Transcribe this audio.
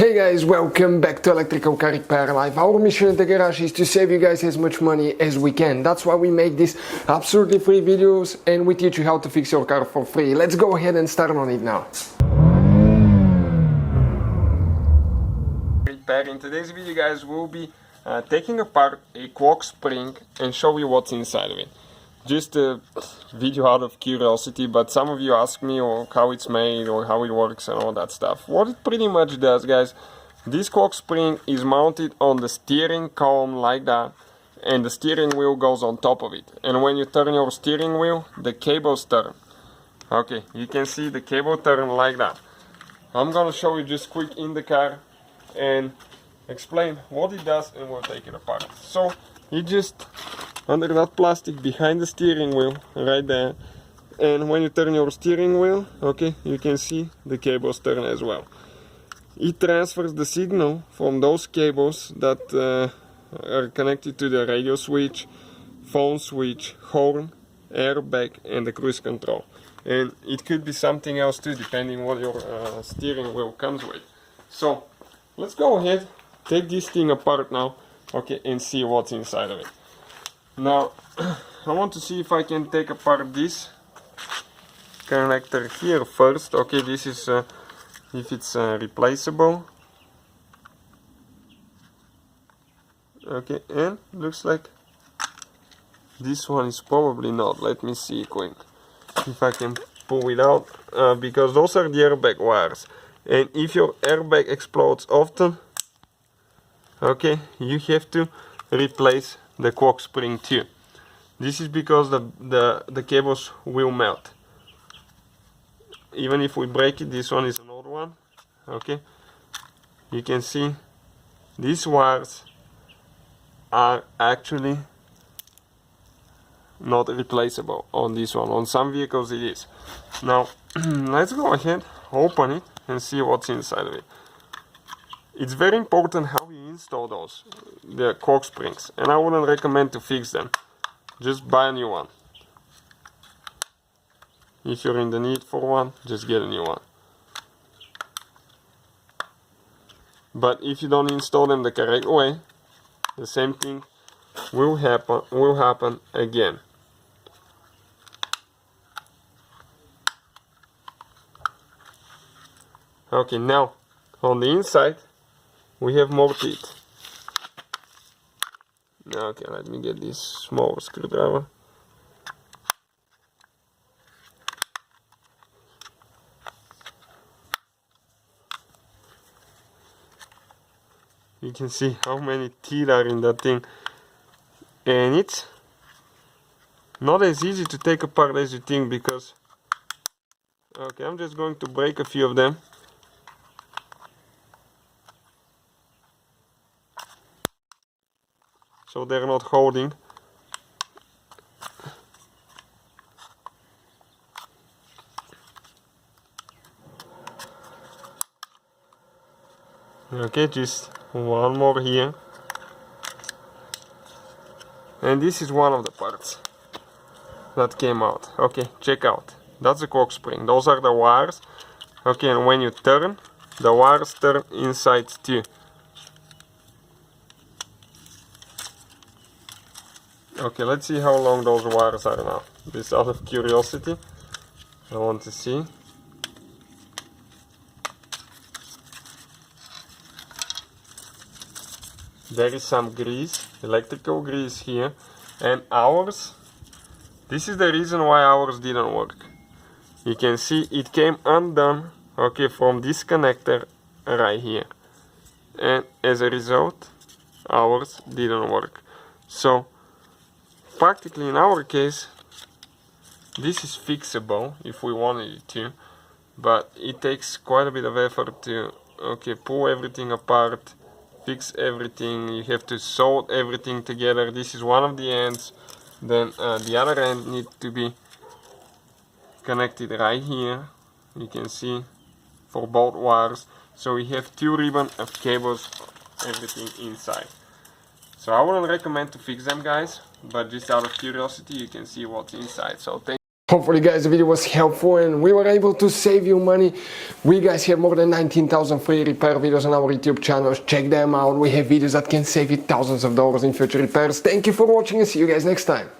Hey guys, welcome back to Electrical Car Repair Live. Our mission in the garage is to save you guys as much money as we can. That's why we make these absolutely free videos and we teach you how to fix your car for free. Let's go ahead and start on it now. In today's video, guys, we'll be taking apart a cork spring and show you what's inside of it. Just a video out of curiosity, but some of you ask me how it's made or how it works and all that stuff. What it pretty much does, guys, this cork spring is mounted on the steering column like that, and the steering wheel goes on top of it. And when you turn your steering wheel, the cables turn. Okay, you can see the cable turn like that. I'm gonna show you just quick in the car and explain what it does, and we'll take it apart. So it just under that plastic behind the steering wheel right there, and when you turn your steering wheel, okay, you can see the cables turn as well. It transfers the signal from those cables that are connected to the radio switch, phone switch, horn, airbag and the cruise control. And it could be something else too, depending what your steering wheel comes with. So let's go ahead, take this thing apart now, okay, and see what's inside of it. Now, I want to see if I can take apart this connector here first. Okay, this is if it's replaceable. Okay, and looks like this one is probably not. Let me see quick if I can pull it out, because those are the airbag wires, and if your airbag explodes often, okay, you have to replace the cork spring too. This is because the cables will melt. Even if we break it, this one is an old one, okay, you can see these wires are actually not replaceable on this one. On some vehicles it is. Now let's go ahead, open it and see what's inside of it. It's very important how you install the cork springs, and I wouldn't recommend to fix them. Just buy a new one. If you're in the need for one, just get a new one. But if you don't install them the correct way, the same thing will happen again. Okay, now on the inside we have more teeth. Okay, let me get this small screwdriver. You can see how many teeth are in that thing, and it's not as easy to take apart as you think, because okay, I'm just going to break a few of them. So they're not holding. Okay, just one more here. And this is one of the parts that came out. Okay, check out. That's the cork spring. Those are the wires. Okay, and when you turn, the wires turn inside too. Okay, let's see how long those wires are now. Just out of curiosity, I want to see. There is some grease, electrical grease here, and ours, this is the reason why ours didn't work. You can see it came undone, okay, from this connector right here, and as a result, ours didn't work. So practically in our case, this is fixable if we wanted it to, but it takes quite a bit of effort to, okay, pull everything apart, fix everything. You have to solder everything together. This is one of the ends, then the other end needs to be connected right here, you can see, for both wires. So we have two ribbons of cables, everything inside. So I wouldn't recommend to fix them, guys, but just out of curiosity you can see what's inside. So thank Hopefully guys the video was helpful and we were able to save you money. We guys have more than 19,000 free repair videos on our YouTube channels. Check them out. We have videos that can save you thousands of dollars in future repairs. Thank you for watching and see you guys next time.